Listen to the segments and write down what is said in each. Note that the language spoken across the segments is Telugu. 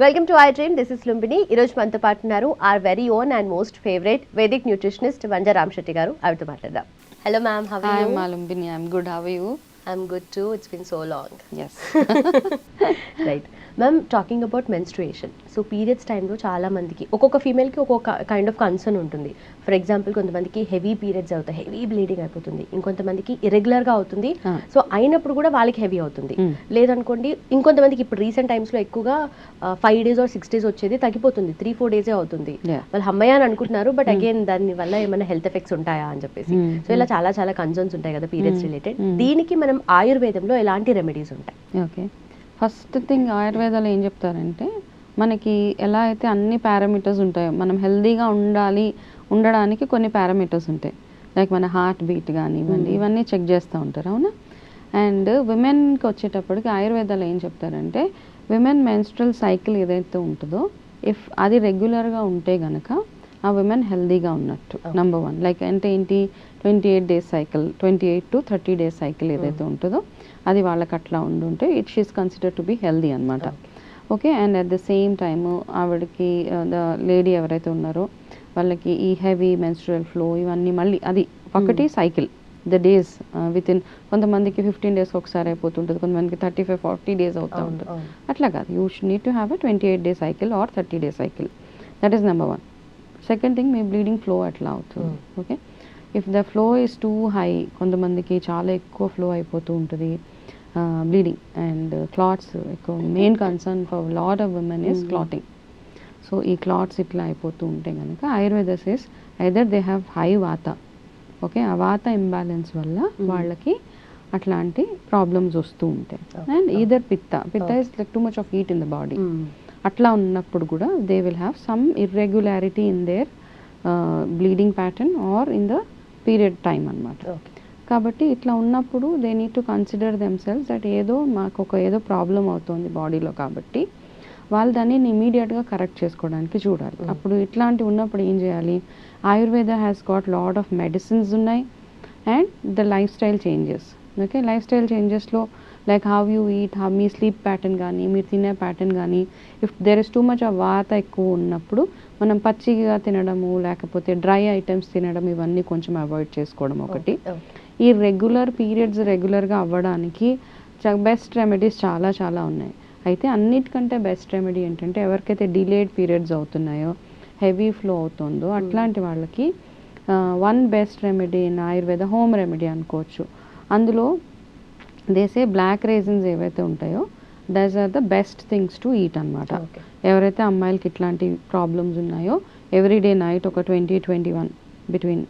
Welcome to I dream. This is Lumbini. ఈరోజు మనతో పాటు ఉన్నారు our very own and most favourite Vedic nutritionist Vanja Ramasetti గారు. ఆవిడతో మాట్లాడదాం. Hello ma'am, how are you? Hi Lumbini, I'm good. How are you? I'm good too. It's been so long. Yes. Right ma'am, talking about menstruation. So periods టైంలో చాలా మందికి ఒక్కొక్క ఫీమేల్కి ఒక్కొక్క కైండ్ ఆఫ్ కన్సర్న్ ఉంటుంది. ఫర్ ఎగ్జాంపుల్ కొంతమందికి హెవీ పీరియడ్స్ అవుతాయి, హెవీ బ్లీడింగ్ అయిపోతుంది. ఇంకొంతమందికి ఇరెగ్యులర్గా అవుతుంది. సో అయినప్పుడు కూడా వాళ్ళకి హెవీ అవుతుంది. లేదనుకోండి ఇంకొంతమందికి ఇప్పుడు రీసెంట్ టైమ్స్లో ఎక్కువగా 5 days or 6 days వచ్చేది తగ్గిపోతుంది, 3-4 days అవుతుంది. వాళ్ళు అమ్మాయి అని అనుకుంటున్నారు, బట్ అగైన్ దాని వల్ల ఏమైనా హెల్త్ ఎఫెక్ట్స్ ఉంటాయా అని చెప్పేసి. సో ఇలా చాలా చాలా కన్సర్న్స్ ఉంటాయి కదా పీరియడ్స్ రిలేటెడ్. దీనికి మనం ఆయుర్వేదంలో ఎలాంటి రెమెడీస్ ఉంటాయి? ఓకే, ఫస్ట్ థింగ్ ఆయుర్వేదాలో ఏం చెప్తారంటే మనకి ఎలా అయితే అన్ని పారామీటర్స్ ఉంటాయో, మనం హెల్దీగా ఉండడానికి కొన్ని పారామీటర్స్ ఉంటాయి. లైక్ మన హార్ట్ బీట్ కానివ్వండి, ఇవన్నీ చెక్ చేస్తూ ఉంటారు, అవునా? అండ్ విమెన్కి వచ్చేటప్పటికి ఆయుర్వేదాలో ఏం చెప్తారంటే విమెన్ మెన్స్ట్రల్ సైకిల్ ఏదైతే ఉంటుందో ఇఫ్ అది రెగ్యులర్గా ఉంటే గనక ఆ విమెన్ హెల్దీగా ఉన్నట్టు. నెంబర్ 1 లైక్ అంటే ఏంటి, 28 days cycle, 28 to 30 days cycle ఏదైతే ఉంటుందో అది వాళ్ళకి అట్లా ఉండుంటే she's consider to be healthy అనమాట. Okay, and at the same time ఆవిడకి ద లేడీ ఎవరైతే ఉన్నారో వాళ్ళకి ఈ హెవీ మెన్స్ట్రువల్ ఫ్లో ఇవన్నీ మళ్ళీ అది ఒకటి cycle the days with in కొంతమందికి 15 days ఒకసారి అయిపోతుంటుంది, కొంతమందికి 35-40 days అవుతూ ఉంటుంది. అట్లా కాదు, you should need to have a 28 day cycle or 30 day cycle. That is number 1. Second thing, మీ బ్లీడింగ్ ఫ్లో ఎట్లా అవుతుంది. Okay, if the flow is too high, కొంతమందికి చాలా ఎక్కువ ఫ్లో అయిపోతూ ఉంటుంది బ్లీడింగ్ అండ్ క్లాట్స్ ఎక్కువ. Main concern for lot of women is clotting. So ఈ క్లాట్స్ ఇట్లా అయిపోతూ ఉంటే కనుక Ayurveda says either they have high vata. Okay, ఆ వాత ఇంబ్యాలెన్స్ వల్ల వాళ్ళకి అట్లాంటి ప్రాబ్లమ్స్ వస్తూ ఉంటాయి. And either pitta is like too much of heat in the body. అట్లా ఉన్నప్పుడు కూడా they will have some irregularity in their bleeding pattern or in the period time అనమాట. కాబట్టి ఇట్లా ఉన్నప్పుడు they need to consider themselves that మాకు ఏదో ప్రాబ్లం అవుతుంది బాడీలో, కాబట్టి వాళ్ళు దాన్ని ఇమీడియట్గా కరెక్ట్ చేసుకోవడానికి చూడాలి. అప్పుడు ఇట్లాంటివి ఉన్నప్పుడు ఏం చేయాలి, Ayurveda has got lot of medicines ఉన్నాయి and the life style changes. Okay, life style చేంజెస్లో లైక్ హౌ యూ ఈట్, మీ స్లీప్ ప్యాటర్న్ కానీ మీరు తినే ప్యాటర్న్ కానీ, if there is too much of vata ఎక్కువ ఉన్నప్పుడు మనం పచ్చిగా తినడము లేకపోతే డ్రై ఐటమ్స్ తినడం ఇవన్నీ కొంచెం అవాయిడ్ చేసుకోవడం ఒకటి. ఈ రెగ్యులర్ పీరియడ్స్ రెగ్యులర్గా అవ్వడానికి బెస్ట్ రెమెడీస్ చాలా చాలా ఉన్నాయి. అయితే అన్నిటికంటే బెస్ట్ రెమెడీ ఏంటంటే ఎవరికైతే డిలేడ్ పీరియడ్స్ అవుతున్నాయో, హెవీ ఫ్లో అవుతుందో అట్లాంటి వాళ్ళకి one best remedy in Ayurveda home remedy అనుకోవచ్చు. అందులో దేసే బ్లాక్ రేజిన్స్ ఏవైతే ఉంటాయో those are the best things to eat అనమాట. ఎవరైతే అమ్మాయిలకి ఇట్లాంటి ప్రాబ్లమ్స్ ఉన్నాయో ఎవ్రీడే నైట్ ఒక 20-21 బిట్వీన్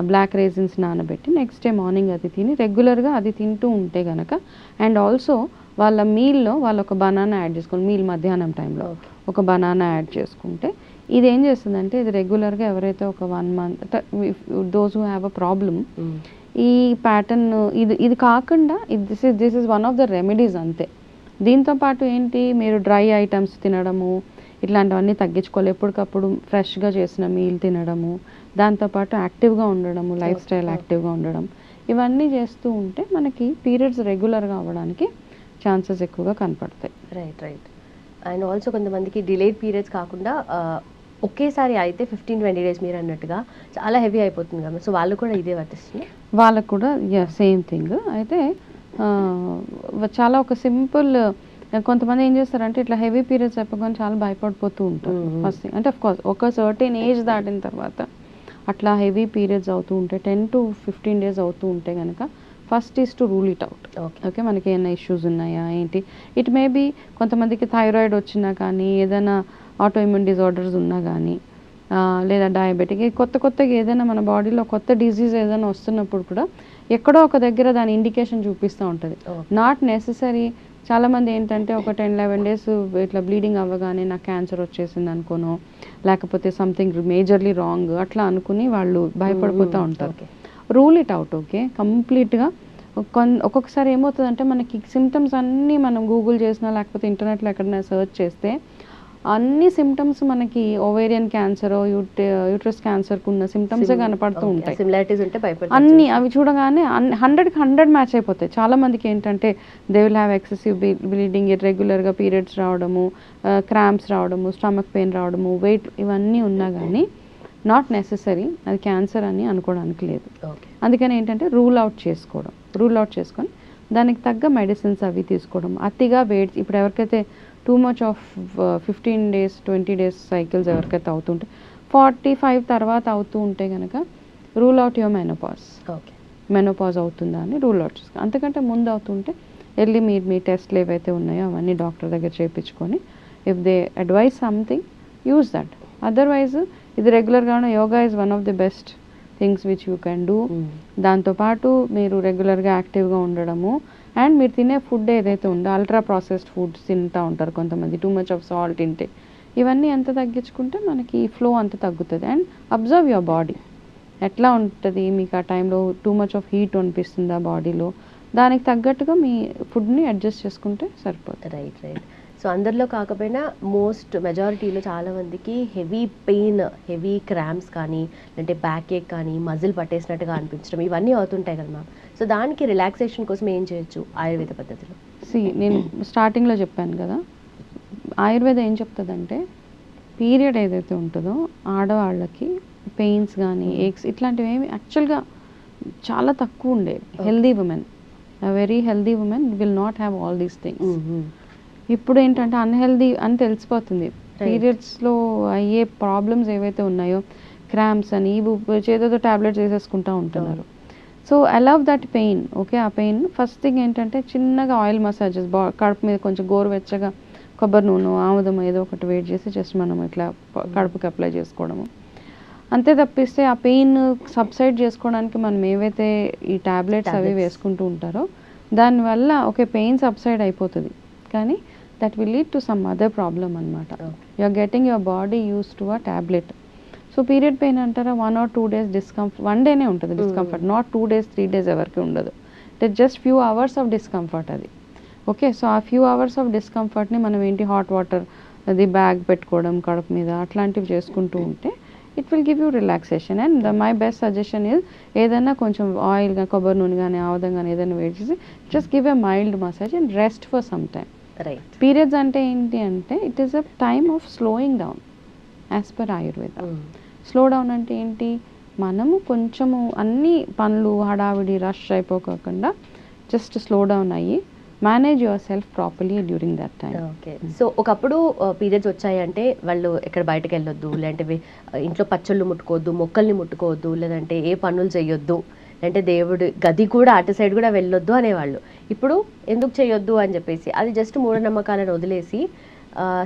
బ్లాక్ రేజిన్స్ నానబెట్టి నెక్స్ట్ డే మార్నింగ్ అది తిని రెగ్యులర్గా అది తింటూ ఉంటే గనక, అండ్ ఆల్సో వాళ్ళ మీల్లో వాళ్ళు ఒక బనానా యాడ్ చేసుకోవాలి. మీల్ మధ్యాహ్నం టైంలో ఒక బనానా యాడ్ చేసుకుంటే ఇది ఏం చేస్తుందంటే ఇది రెగ్యులర్గా ఎవరైతే ఒక 1 month those who have a problem ఈ ప్యాటర్న్ ఇది కాకుండా this is one of the remedies అంతే. దీంతోపాటు ఏంటి, మీరు డ్రై ఐటమ్స్ తినడము ఇట్లాంటివన్నీ తగ్గించుకోవాలి. ఎప్పటికప్పుడు ఫ్రెష్గా చేసిన మీల్ తినడము, దాంతోపాటు యాక్టివ్గా ఉండడము, లైఫ్ స్టైల్ యాక్టివ్గా ఉండడం, ఇవన్నీ చేస్తూ ఉంటే మనకి పీరియడ్స్ రెగ్యులర్గా అవ్వడానికి ఛాన్సెస్ ఎక్కువగా కనపడతాయి. రైట్. అండ్ ఆల్సో కొంతమందికి డిలేడ్ పీరియడ్స్ కాకుండా ఒకేసారి అయితే 15-20 days మీరు అన్నట్టుగా చాలా హెవీ అయిపోతుంది కదా, సో వాళ్ళు కూడా ఇదే వర్తిస్తుంది? వాళ్ళకు కూడా సేమ్ థింగ్. అయితే చాలా ఒక సింపుల్, కొంతమంది ఏం చేస్తారంటే ఇట్లా హెవీ పీరియడ్స్ అయిపోగానే చాలా భయపడిపోతూ ఉంటారు ఫస్ట్ థింగ్. అంటే అఫ్కోర్స్ ఒక సర్టెన్ ఏజ్ దాటిన తర్వాత అట్లా హెవీ పీరియడ్స్ అవుతూ ఉంటే 10-15 days అవుతూ ఉంటే కనుక first is to rule it out. Okay, మనకి ఏమైనా ఇష్యూస్ ఉన్నాయా ఏంటి, ఇట్ మే బీ కొంతమందికి థైరాయిడ్ వచ్చినా కానీ, ఏదైనా ఆటో ఇమ్యూన్ డిజార్డర్స్ ఉన్నా కానీ, లేదా డయాబెటిక్, కొత్తగా ఏదైనా మన బాడీలో కొత్త డిజీజ్ ఏదైనా వస్తున్నప్పుడు కూడా ఎక్కడో ఒక దగ్గర దాని ఇండికేషన్ చూపిస్తూ ఉంటుంది. Not necessary. చాలామంది ఏంటంటే ఒక 10-11 days ఇట్లా బ్లీడింగ్ అవ్వగానే నాకు క్యాన్సర్ వచ్చేసింది అనుకోను, లేకపోతే సంథింగ్ మేజర్లీ రాంగ్ అట్లా అనుకుని వాళ్ళు భయపడిపోతూ ఉంటారు. Rule it out. ఓకే, కంప్లీట్గా. ఒక్కొక్కసారి ఏమవుతుందంటే మనకి సిమ్టమ్స్ అన్నీ మనం గూగుల్ చేసినా లేకపోతే ఇంటర్నెట్లో ఎక్కడైనా సెర్చ్ చేస్తే అన్ని సిమ్టమ్స్ మనకి ఓవేరియన్ క్యాన్సర్ యూట్రస్ క్యాన్సర్కి ఉన్న సిమ్టమ్స్ కనపడుతూ ఉంటాయి. సిమిలారిటీస్ ఉంటే అన్ని అవి చూడగానే 100కి 100 మ్యాచ్ అయిపోతాయి. చాలా మందికి ఏంటంటే they will have excessive bleeding, ఇర్రెగ్యులర్గా పీరియడ్స్ రావడము, క్రాంప్స్ రావడము, స్టమక్ పెయిన్ రావడము, వెయిట్, ఇవన్నీ ఉన్నా కానీ నాట్ నెసెసరీ అది క్యాన్సర్ అని అనుకోవడానికి లేదు. అందుకని ఏంటంటే రూల్ అవుట్ చేసుకొని దానికి తగ్గ మెడిసిన్స్ అవి తీసుకోవడం. అతిగా వెయిట్, ఇప్పుడు ఎవరికైతే two much of 15 days 20 days cycles ఎవరికైతే అవుతుంటే 45 తర్వాత అవుతూ ఉంటే కనుక రూల్ అవుట్ యువర్ మెనోపాజ్ అవుతుందా అని రూల్ అవుట్ చేసుకో. అంతకంటే ముందు అవుతుంటే వెళ్ళి మీ టెస్ట్లు ఏవైతే ఉన్నాయో అవన్నీ డాక్టర్ దగ్గర చేయించుకొని if they advise something use that. Otherwise ఇది రెగ్యులర్గానే yoga is one of the best things which you can do. దాంతోపాటు మీరు రెగ్యులర్గా యాక్టివ్గా ఉండడము అండ్ మీరు తినే ఫుడ్ ఏదైతే ఉందో అల్ట్రా ప్రాసెస్డ్ ఫుడ్స్ తింటూ ఉంటారు కొంతమంది, టూ మచ్ ఆఫ్ సాల్ట్ తింటే, ఇవన్నీ ఎంత తగ్గించుకుంటే మనకి ఫ్లో అంత తగ్గుతుంది. అండ్ అబ్జర్వ్ యువర్ బాడీ ఎట్లా ఉంటుంది, మీకు ఆ టైంలో టూ మచ్ ఆఫ్ హీట్ అనిపిస్తుందా బాడీలో, దానికి తగ్గట్టుగా మీ ఫుడ్ని అడ్జస్ట్ చేసుకుంటే సరిపోతుంది. రైట్. సో అందరిలో కాకపోయినా మెజారిటీలో చాలా మందికి హెవీ పెయిన్, హెవీ క్రాంప్స్ కానీ అంటే బ్యాక్ ఏక్ కానీ మజిల్ పట్టేసినట్టుగా అనిపించడం ఇవన్నీ అవుతుంటాయి కదా మ్యామ్. సో దానికి రిలాక్సేషన్ కోసం ఏం చేయొచ్చు ఆయుర్వేద పద్ధతిలో? నేను స్టార్టింగ్లో చెప్పాను కదా, ఆయుర్వేద ఏం చెప్తుందంటే పీరియడ్ ఏదైతే ఉంటుందో ఆడవాళ్ళకి పెయిన్స్ కానీ ఏక్స్ ఇట్లాంటివి ఏమి యాక్చువల్గా చాలా తక్కువ ఉండే. Healthy women, very healthy women will not have all these things. ఇప్పుడు ఏంటంటే అన్హెల్దీ అని తెలిసిపోతుంది. పీరియడ్స్లో అయ్యే ప్రాబ్లమ్స్ ఏవైతే ఉన్నాయో క్రాంప్స్ అని చేతితో టాబ్లెట్స్ వేసేసుకుంటూ ఉంటున్నారు. So allow that pain. Okay, ఆ పెయిన్ ఫస్ట్ థింగ్ ఏంటంటే చిన్నగా ఆయిల్ మసాజెస్, కడుపు మీద కొంచెం గోరువెచ్చగా కొబ్బరి నూనె, ఆముదం ఏదో ఒకటి వేడి చేసి జస్ట్ మనం ఇట్లా కడుపుకి అప్లై చేసుకోవడము. అంతే తప్పిస్తే ఆ పెయిన్ సబ్సైడ్ చేసుకోవడానికి మనం ఏవైతే ఈ టాబ్లెట్స్ అవి వేసుకుంటూ ఉంటారో దానివల్ల ఓకే పెయిన్ సబ్సైడ్ అయిపోతుంది, కానీ that will lead to some other problem అనమాట. You are getting your body use to a tablet. So period pain అంటారా 1 or 2 days డిస్కంఫర్ట్, 1 dayనే ఉంటుంది డిస్కంఫర్ట్, నాట్ 2 days 3 days ఎవరికి ఉండదు. It just few hours of discomfort అది. ఓకే, సో ఆ ఫ్యూ అవర్స్ ఆఫ్ డిస్కంఫర్ట్ని మనం ఏంటి హాట్ వాటర్ అది బ్యాగ్ పెట్టుకోవడం కడుపు మీద అట్లాంటివి చేసుకుంటూ ఉంటే it will give you relaxation. And my best suggestion is ఏదైనా కొంచెం ఆయిల్ కానీ కొబ్బరి నూనె కానీ ఆముదం కానీ ఏదైనా వేడి చేసి just give a mild massage and rest for some time. Periods అంటే ఏంటి అంటే it is a time of slowing down as per Ayurveda. Slow down అంటే ఏంటి, మనము కొంచెము అన్ని పనులు హడావిడి రష్ అయిపోకుండా జస్ట్ స్లో డౌన్ అయ్యి manage your self properly during that time. Okay, so ఒకప్పుడు పీరియడ్స్ వచ్చాయంటే వాళ్ళు ఎక్కడ బయటకు వెళ్ళొద్దు, లేదంటే ఇంట్లో పచ్చళ్ళు ముట్టుకోవద్దు, మొక్కల్ని ముట్టుకోవద్దు, లేదంటే ఏ పనులు చేయొద్దు, అంటే దేవుడు గది కూడా అటు సైడ్ కూడా వెళ్ళొద్దు అనేవాళ్ళు. ఇప్పుడు ఎందుకు చేయొద్దు అని చెప్పేసి అది జస్ట్ మూఢనమ్మకాలను వదిలేసి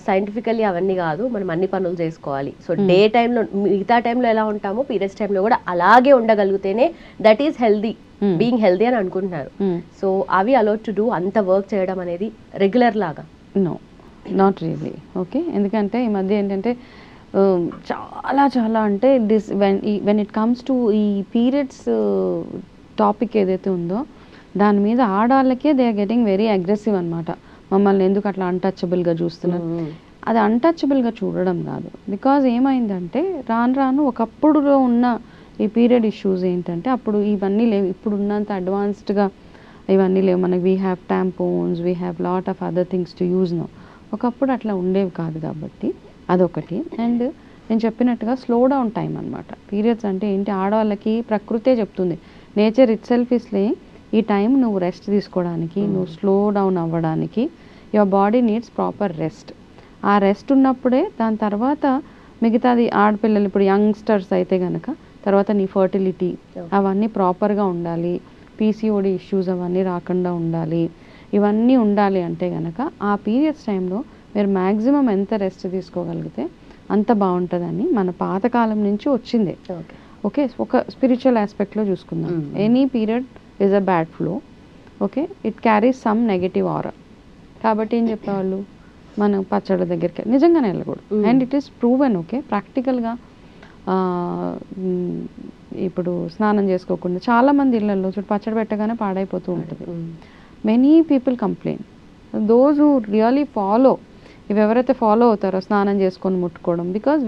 సైంటిఫికల్లీ అవన్నీ కాదు, మనం అన్ని పనులు చేసుకోవాలి. సో డే టైంలో మిగతా టైంలో ఎలా ఉంటామో పీరియడ్స్ టైంలో కూడా అలాగే ఉండగలిగితేనే that is healthy, being healthy అని అనుకుంటున్నారు. సో అవి అలౌడ్ టు డూ అంత వర్క్ చేయడం అనేది రెగ్యులర్ లాగా? No, not really. ఓకే, ఎందుకంటే ఈ మధ్య ఏంటంటే చాలా అంటే వెన్ ఇట్ కమ్స్ టు ఈ పీరియడ్స్ టాపిక్ ఏదైతే ఉందో దాని మీద ఆడవాళ్ళకే they are getting very aggressive అనమాట. మమ్మల్ని ఎందుకు అట్లా అన్టచబుల్గా చూస్తున్నారు. అది అన్టచబుల్గా చూడడం కాదు, బికాజ్ ఏమైందంటే రాను ఒకప్పుడులో ఉన్న ఈ పీరియడ్ ఇష్యూస్ ఏంటంటే అప్పుడు ఇవన్నీ లేవు, ఇప్పుడు ఉన్నంత అడ్వాన్స్డ్గా ఇవన్నీ లేవు. మనకి we have tampons, we have lot of other things to use no. ఒకప్పుడు అట్లా ఉండేవి కాదు కాబట్టి అదొకటి. అండ్ నేను చెప్పినట్టుగా స్లో డౌన్ టైం అనమాట. పీరియడ్స్ అంటే ఏంటి, ఆడవాళ్ళకి ప్రకృతే చెప్తుంది, నేచర్ ఇట్ సెల్ఫ్ ఇస్లే ఈ టైం నువ్వు రెస్ట్ తీసుకోవడానికి, నువ్వు స్లో డౌన్ అవ్వడానికి, your body needs proper rest. ఆ రెస్ట్ ఉన్నప్పుడే దాని తర్వాత మిగతాది ఆడపిల్లలు ఇప్పుడు యంగ్స్టర్స్ అయితే కనుక తర్వాత నీ ఫర్టిలిటీ అవన్నీ ప్రాపర్గా ఉండాలి, పీసీఓడి ఇష్యూస్ అవన్నీ రాకుండా ఉండాలి. ఇవన్నీ ఉండాలి అంటే కనుక ఆ పీరియడ్స్ టైంలో మీరు మ్యాక్సిమం ఎంత రెస్ట్ తీసుకోగలిగితే అంత బాగుంటుందని మన పాతకాలం నుంచి వచ్చింది. ఓకే, ఒక స్పిరిచువల్ ఆస్పెక్ట్లో చూసుకుందాం. Any period is a bad flow. Okay, it carries some negative aura. కాబట్టి ఏం చెప్పేవాళ్ళు, మనం పచ్చళ్ళ దగ్గరికి నిజంగానే వెళ్ళకూడదు. And it is proven. Okay, ప్రాక్టికల్గా ఇప్పుడు స్నానం చేసుకోకుండా చాలామంది ఇళ్లలో చూడు పచ్చడి పెట్టగానే పాడైపోతూ ఉంటుంది. Many people complain. Those who really follow ఇవి ఎవరైతే ఫాలో అవుతారో స్నానం చేసుకొని ముట్టుకోవడం, బికాజ్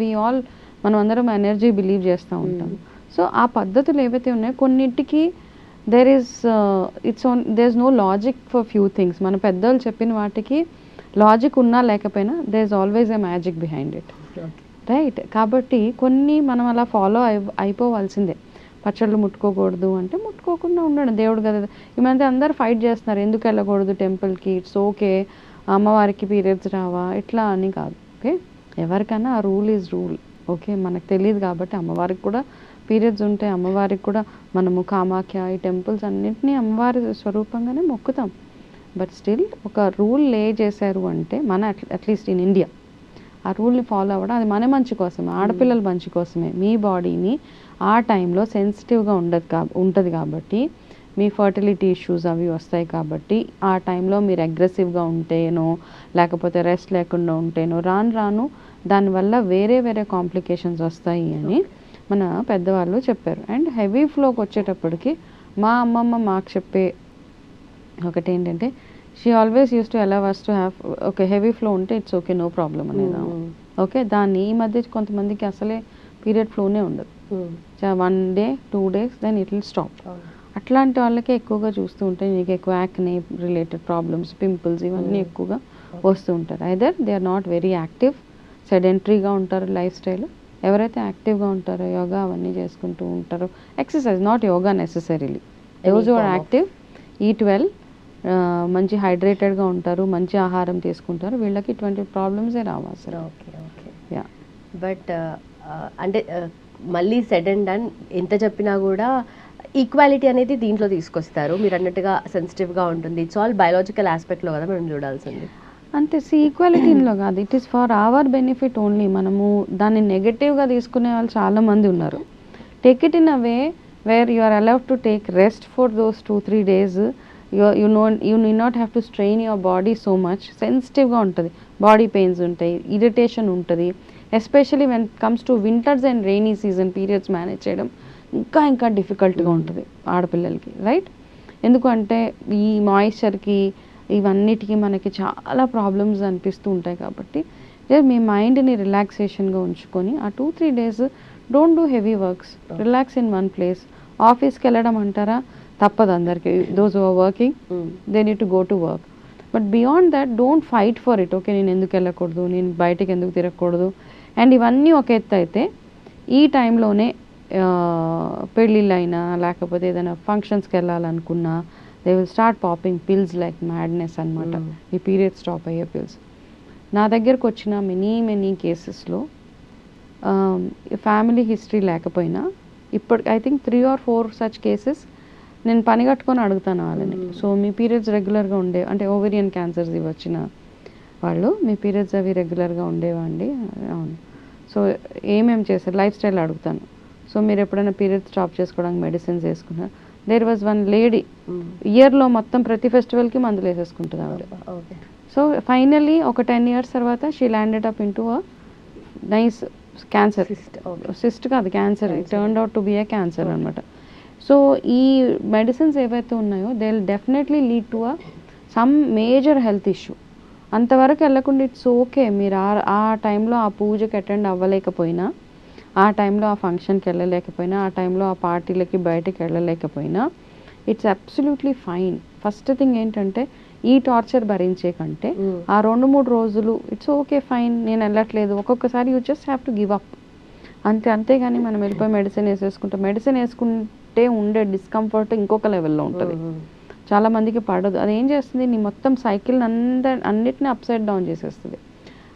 మనం అందరం ఎనర్జీ బిలీవ్ చేస్తూ ఉంటాం. సో ఆ పద్ధతులు ఏవైతే ఉన్నాయో కొన్నింటికి there is no logic for few things. మన పెద్దలు చెప్పిన వాటికి లాజిక్ ఉన్నా లేకపోయినా there is always a magic behind it, right? కాబట్టి కొన్ని మనం అలా ఫాలో అయిపోవాల్సిందే. పచ్చళ్ళు ముట్టుకోకూడదు అంటే ముట్టుకోకుండా ఉండడం, దేవుడు కదా. ఈ మధ్య అందరు ఫైట్ చేస్తున్నారు, ఎందుకు వెళ్ళకూడదు టెంపుల్కి, ఇట్స్ ఓకే, అమ్మవారికి పీరియడ్స్ రావా, ఇట్లా అని కాదు. ఓకే, ఎవరికైనా ఆ రూల్ ఈజ్ రూల్. ఓకే, మనకు తెలియదు కాబట్టి అమ్మవారికి కూడా పీరియడ్స్ ఉంటాయి, అమ్మవారికి కూడా మనము కామాఖ్య ఈ టెంపుల్స్ అన్నింటినీ అమ్మవారి స్వరూపంగానే మొక్కుతాం. బట్ స్టిల్ ఒక రూల్ లే చేశారు అంటే మన అట్లీస్ట్ ఇన్ ఇండియా ఆ రూల్ని ఫాలో అవ్వడం అది మన మంచి కోసమే, ఆడపిల్లల మంచి కోసమే. మీ బాడీని ఆ టైంలో సెన్సిటివ్గా ఉంటుంది కాబట్టి మీ ఫర్టిలిటీ ఇష్యూస్ అవి వస్తాయి కాబట్టి ఆ టైంలో మీరు అగ్రెసివ్గా ఉంటేనో లేకపోతే రెస్ట్ లేకుండా ఉంటేనో రాను దానివల్ల వేరే కాంప్లికేషన్స్ వస్తాయి అని మన పెద్దవాళ్ళు చెప్పారు. అండ్ హెవీ ఫ్లోకి వచ్చేటప్పటికి మా అమ్మమ్మ మాకు చెప్పే ఒకటి ఏంటంటే, she always used to allow us to have okay heavy flow ఉంటే ఇట్స్ ఓకే, నో ప్రాబ్లం అనేది. ఓకే, దాన్ని ఈ మధ్య కొంతమందికి అసలే పీరియడ్ ఫ్లోనే ఉండదు, 1 day 2 days then it will stop. అట్లాంటి వాళ్ళకే ఎక్కువగా చూస్తూ ఉంటాయి, నీకు ఎక్కువ యాక్నే రిలేటెడ్ ప్రాబ్లమ్స్, పింపుల్స్ ఇవన్నీ ఎక్కువగా వస్తూ ఉంటారు. Either they are not very active, సెడెంటరీగా ఉంటారు లైఫ్ స్టైల్. ఎవరైతే యాక్టివ్గా ఉంటారో యోగా అవన్నీ చేసుకుంటూ ఉంటారో, exercise not yoga necessarily, those who are active, eat well, మంచి హైడ్రేటెడ్గా ఉంటారు, మంచి ఆహారం తీసుకుంటారు, వీళ్ళకి ఇటువంటి ప్రాబ్లమ్సే రావు అసలు. Okay okay yeah. బట్ అంటే మళ్ళీ సెడ్ అండ్ డన్ ఎంత చెప్పినా కూడా ఈక్వాలిటీ అనేది దీంట్లో తీసుకొస్తారు. మీరు అన్నట్టుగా సెన్సిటివ్గా ఉంటుంది, ఇట్స్ ఆల్ బయాలజికల్ ఆస్పెక్ట్లో కదా మనం చూడాల్సింది. అంతే, ఈక్వాలిటీలో కాదు, it is for our benefit only. మనము దాన్ని నెగటివ్గా తీసుకునే వాళ్ళు చాలామంది ఉన్నారు. Take it in a way where you are allowed to take rest for those 2-3 days. You need not have to strain your body so much. సెన్సిటివ్గా ఉంటుంది, బాడీ పెయిన్స్ ఉంటాయి, ఇరిటేషన్ ఉంటుంది. Especially when comes to winters and rainy season periods manage చేయడం ఇంకా డిఫికల్ట్గా ఉంటుంది ఆడపిల్లలకి, రైట్? ఎందుకంటే ఈ మాయిశ్చర్కి ఇవన్నిటికీ మనకి చాలా ప్రాబ్లమ్స్ అనిపిస్తూ ఉంటాయి. కాబట్టి మీ మైండ్ని రిలాక్సేషన్గా ఉంచుకొని ఆ 2-3 days don't do heavy works, relax in one place. ఆఫీస్కి వెళ్ళడం అంటారా, తప్పదు అందరికీ, those who are working they need to go to work. But beyond that don't fight for it. Okay, నేను ఎందుకు వెళ్ళకూడదు, నేను బయటకు ఎందుకు తిరగకూడదు. అండ్ ఇవన్నీ ఒక ఎత్తు అయితే ఈ టైంలోనే పెళ్ళిళ్ళైనా లేకపోతే ఏదైనా ఫంక్షన్స్కి వెళ్ళాలనుకున్నా they will start popping pills like madness అనమాట. ఈ పీరియడ్ స్టాప్ అయ్యే పిల్స్ నా దగ్గరకు వచ్చిన మెనీ కేసెస్లో ఫ్యామిలీ హిస్టరీ లేకపోయినా ఇప్పుడు I think 3 or 4 such cases నేను పని కట్టుకొని అడుగుతాను వాళ్ళని. సో మీ పీరియడ్స్ రెగ్యులర్గా ఉండే, అంటే ఓవేరియన్ క్యాన్సర్స్ ఇవి వచ్చిన వాళ్ళు, మీ పీరియడ్స్ అవి రెగ్యులర్గా ఉండేవండి? అవును. సో ఏమేమి చేశారు, లైఫ్ స్టైల్ అడుగుతాను. సో మీరు ఎప్పుడైనా పీరియడ్స్ స్టాప్ చేసుకోవడానికి మెడిసిన్స్ వేసుకున్నారు? దేర్ వాజ్ వన్ లేడీ, ఇయర్లో మొత్తం ప్రతి ఫెస్టివల్కి మందులు వేసేసుకుంటుంది ఆవిడ. సో ఫైనల్లీ ఒక 10 years తర్వాత she landed up in to a nice cancer. Cyst కాదు, cancer. It turned out to be a cancer అనమాట. సో ఈ మెడిసిన్స్ ఏవైతే ఉన్నాయో they will definitely lead to some major health issue. అంతవరకు వెళ్ళకుండా ఇట్స్ ఓకే, మీరు ఆ టైంలో ఆ పూజకి అటెండ్ అవ్వలేకపోయినా, ఆ టైంలో ఆ ఫంక్షన్కి వెళ్ళలేకపోయినా, ఆ టైంలో ఆ పార్టీలకి బయటకు వెళ్ళలేకపోయినా it's absolutely fine. First thing ఏంటంటే ఈ టార్చర్ భరించే కంటే ఆ 2-3 రోజులు ఇట్స్ ఓకే ఫైన్, నేను వెళ్ళట్లేదు, ఒక్కొక్కసారి you just have to give up అంతేగాని మనం వెళ్ళిపోయి మెడిసిన్ వేసేసుకుంటాం. మెడిసిన్ వేసుకుంటే ఉండే డిస్కంఫర్ట్ ఇంకొక లెవెల్లో ఉంటుంది, చాలా మందికి పడదు. అది ఏం చేస్తుంది, నీ మొత్తం సైకిల్ అన్నిటిని అప్సైడ్ డౌన్ చేసేస్తుంది.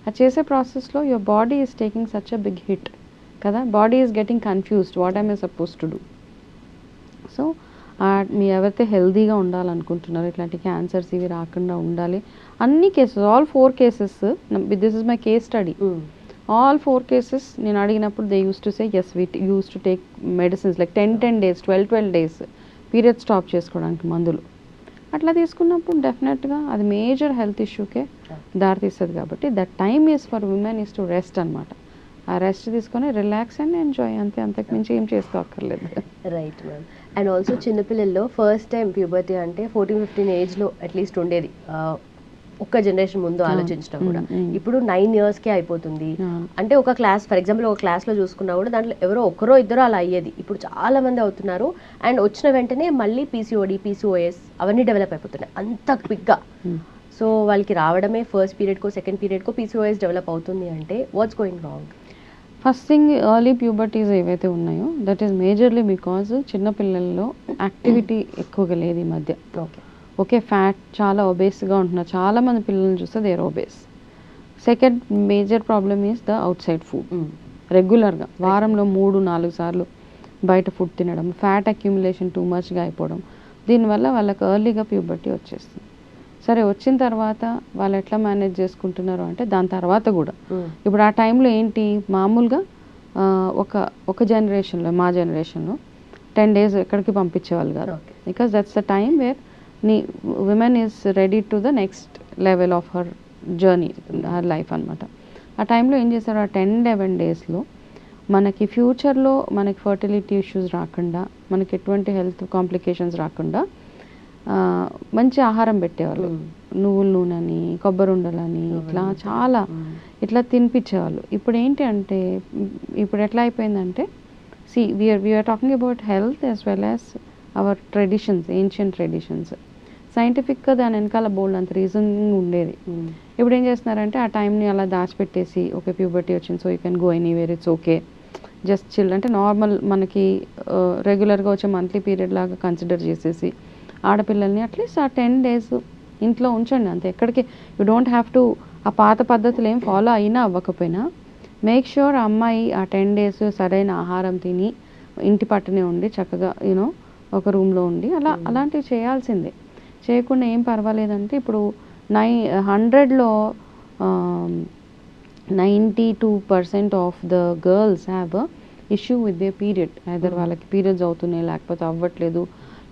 అది చేసే ప్రాసెస్లో your body is taking such a big hit కదా, body is getting confused what I'm suppose to do. So మీ ఎవరైతే హెల్దీగా ఉండాలనుకుంటున్నారో, ఇట్లాంటి క్యాన్సర్స్ ఇవి రాకుండా ఉండాలి, అన్ని cases, all 4 cases, this is my case study, all 4 cases నేను అడిగినప్పుడు they use to say yes we use to take medicines like 10 days 12 days period stop చేసుకోవడానికి మందులు. అట్లా తీసుకున్నప్పుడు డెఫినెట్గా అది మేజర్ హెల్త్ ఇష్యూకే దారితీస్తుంది. కాబట్టి that time is for women is to rest అనమాట. ఆ రెస్ట్ తీసుకొని రిలాక్స్ అండ్ ఎంజాయ్, అంతకు మించి ఏం చేసుకోక్కర్లేదు. Right ma'am. అండ్ ఆల్సో చిన్నపిల్లల్లో ఫస్ట్ టైం ప్యూబర్టీ అంటే 14-15 ఏజ్లో అట్లీస్ట్ ఉండేది. ఒక్క జనరేషన్ ముందు ఆలోచించినా కూడా ఇప్పుడు 9 yearsకే అయిపోతుంది. అంటే ఒక క్లాస్ ఫర్ ఎగ్జాంపుల్ ఒక క్లాస్లో చూసుకున్నా కూడా దాంట్లో ఎవరో ఒకరో ఇద్దరు అలా అయ్యేది. ఇప్పుడు చాలా మంది అవుతున్నారు. అండ్ వచ్చిన వెంటనే మళ్ళీ పీసీఓడి, పీసీఓఎస్ అవన్నీ డెవలప్ అయిపోతున్నాయి అంత క్విక్గా. సో వాళ్ళకి రావడమే ఫస్ట్ పీరియడ్కో సెకండ్ పీరియడ్కో పీసీఓఎస్ డెవలప్ అవుతుంది అంటే what's going wrong? First thing early puberties ఏవైతే ఉన్నాయో దట్ ఈస్ మేజర్లీ బికాజ్ చిన్నపిల్లల్లో యాక్టివిటీ ఎక్కువగా లేదు ఈ మధ్య. ఓకే, ఫ్యాట్ చాలా ఒబేస్గా ఉంటున్నారు. చాలామంది పిల్లల్ని చూస్తే they are obese. Second major problem is the outside food. రెగ్యులర్గా వారంలో 3-4 సార్లు బయట ఫుడ్ తినడం, ఫ్యాట్ అక్యుములేషన్ టూ మచ్గా అయిపోవడం, దీనివల్ల వాళ్ళకి ఎర్లీగా ప్యూబర్టీ వచ్చేస్తుంది. సరే, వచ్చిన తర్వాత వాళ్ళు ఎట్లా మేనేజ్ చేసుకుంటున్నారు అంటే దాని తర్వాత కూడా ఇప్పుడు ఆ టైంలో ఏంటి మామూలుగా ఒక జనరేషన్లో, మా జనరేషన్లో 10 days ఎక్కడికి పంపించేవాళ్ళు కాదు. Because that's the time where women is ready to the next level of her journey, her life అనమాట. ఆ టైంలో ఏం చేశారు, ఆ 10-11 daysలో మనకి ఫ్యూచర్లో మనకి ఫర్టిలిటీ ఇష్యూస్ రాకుండా, మనకి ఎటువంటి హెల్త్ కాంప్లికేషన్స్ రాకుండా మంచి ఆహారం పెట్టేవాళ్ళు. నువ్వుల నూనెని, కొబ్బరి ఉండలని, ఇట్లా చాలా ఇట్లా తినిపించేవాళ్ళు. ఇప్పుడు ఏంటి అంటే ఇప్పుడు ఎట్లా అయిపోయిందంటే we are talking about health as well as our traditions, ancient traditions. సైంటిఫిక్గా దాని వెనకాల బోల్డ్ అంత రీజన్ ఉండేది. ఇప్పుడు ఏం చేస్తున్నారంటే ఆ టైంని అలా దాచిపెట్టేసి ఓకే ప్యూబర్టీ వచ్చింది so you can go anywhere, it's okay, just chill అంటే నార్మల్ మనకి రెగ్యులర్గా వచ్చే మంత్లీ పీరియడ్ లాగా కన్సిడర్ చేసేసి ఆడపిల్లల్ని అట్లీస్ట్ ఆ 10 days ఇంట్లో ఉంచండి అంతే. ఎక్కడికి యూ డోంట్ హ్యావ్ టు ఆ పాత పద్ధతులు ఏం ఫాలో అయినా అవ్వకపోయినా మేక్ ష్యూర్ అమ్మాయి ఆ 10 days సరైన ఆహారం తిని ఇంటి పట్టునే ఉండి చక్కగా యూనో ఒక రూమ్లో ఉండి అలాంటివి చేయాల్సిందే. చేయకుండా ఏం పర్వాలేదంటే ఇప్పుడు 100లో 92% of the girls have a issue with they period. Either వాళ్ళకి పీరియడ్స్ అవుతున్నాయి, లేకపోతే అవ్వట్లేదు,